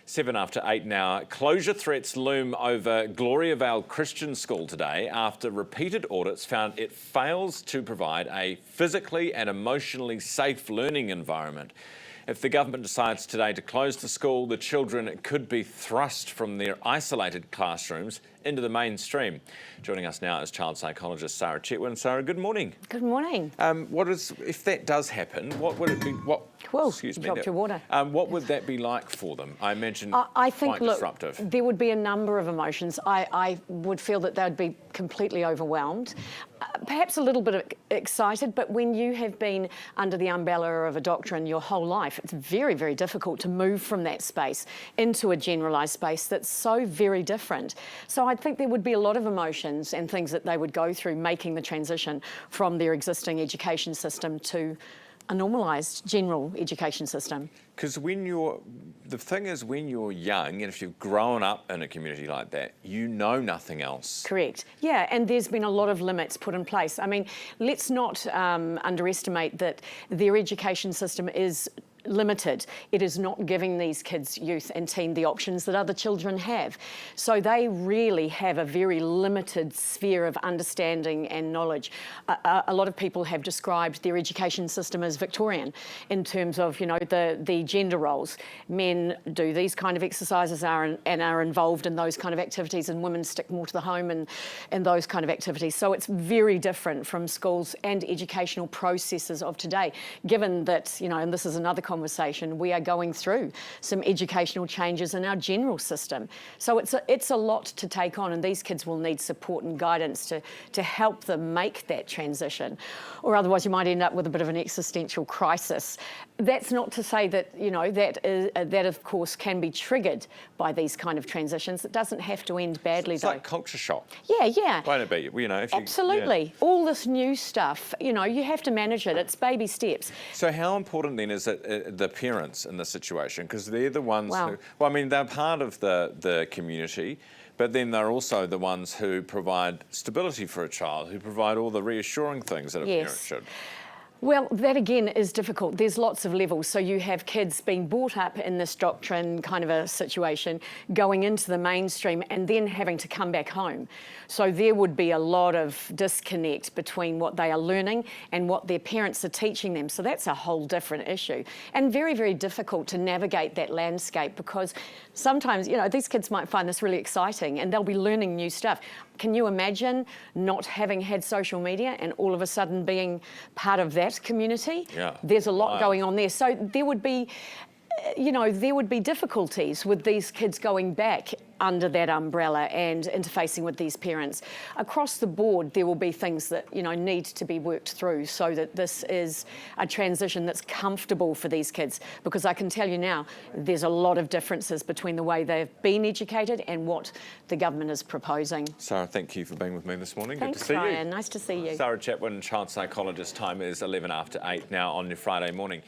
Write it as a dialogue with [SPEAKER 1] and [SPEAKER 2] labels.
[SPEAKER 1] 7 after 8 now. Closure threats loom over Gloriavale Christian School today after repeated audits found it fails to provide a physically and emotionally safe learning environment. If the government decides today to close the school, the children could be thrust from their isolated classrooms into the mainstream. Joining us now is child psychologist Sara Chatwin. Sara, good morning.
[SPEAKER 2] Good morning.
[SPEAKER 1] If that does happen, what would it be?
[SPEAKER 2] Dropped your water.
[SPEAKER 1] What would that be like for them? I imagine
[SPEAKER 2] I think,
[SPEAKER 1] quite disruptive.
[SPEAKER 2] There would be a number of emotions. I would feel that they would be completely overwhelmed, perhaps a little bit excited, but when you have been under the umbrella of a doctrine your whole life, it's very, very difficult to move from that space into a generalised space that's so very different. So I think there would be a lot of emotions and things that they would go through making the transition from their existing education system to a normalised general education system.
[SPEAKER 1] Because the thing is, when you're young and if you've grown up in a community like that, you know nothing else.
[SPEAKER 2] Correct. Yeah, and there's been a lot of limits put in place. I mean, let's not underestimate that their education system is limited. It is not giving these kids, youth and teen the options that other children have. So they really have a very limited sphere of understanding and knowledge. A lot of people have described their education system as Victorian in terms of, you know, the gender roles. Men do these kind of exercises and are involved in those kind of activities, and women stick more to the home and those kind of activities. So it's very different from schools and educational processes of today, given that, you know, and this is another conversation, we are going through some educational changes in our general system. So it's a lot to take on, and these kids will need support and guidance to help them make that transition, or otherwise you might end up with a bit of an existential crisis. That's not to say that, you know, that of course can be triggered by these kind of transitions. It doesn't have to end badly.
[SPEAKER 1] It's like culture shock.
[SPEAKER 2] Yeah.
[SPEAKER 1] Won't it be? You know,
[SPEAKER 2] absolutely. Yeah. All this new stuff, you know, you have to manage it. It's baby steps.
[SPEAKER 1] So how important then is it the parents in this situation? Because they're the ones who, well, I mean, they're part of the community, but then they're also the ones who provide stability for a child, who provide all the reassuring things that a parent should.
[SPEAKER 2] Well, that again is difficult. There's lots of levels. So you have kids being brought up in this doctrine kind of a situation, going into the mainstream and then having to come back home. So there would be a lot of disconnect between what they are learning and what their parents are teaching them. So that's a whole different issue, and very, very difficult to navigate that landscape, because sometimes, you know, these kids might find this really exciting and they'll be learning new stuff. Can you imagine not having had social media and all of a sudden being part of that community?
[SPEAKER 1] Yeah.
[SPEAKER 2] There's a lot going on there. So there would be, you know, there would be difficulties with these kids going back under that umbrella and interfacing with these parents. Across the board, there will be things that, you know, need to be worked through so that this is a transition that's comfortable for these kids. Because I can tell you now, there's a lot of differences between the way they've been educated and what the government is proposing.
[SPEAKER 1] Sara, thank you for being with me this morning.
[SPEAKER 2] Thanks,
[SPEAKER 1] good to see
[SPEAKER 2] Ryan.
[SPEAKER 1] you.
[SPEAKER 2] Nice to see you.
[SPEAKER 1] Sara Chatwin, child psychologist. Time is 11 after 8 now on your Friday morning.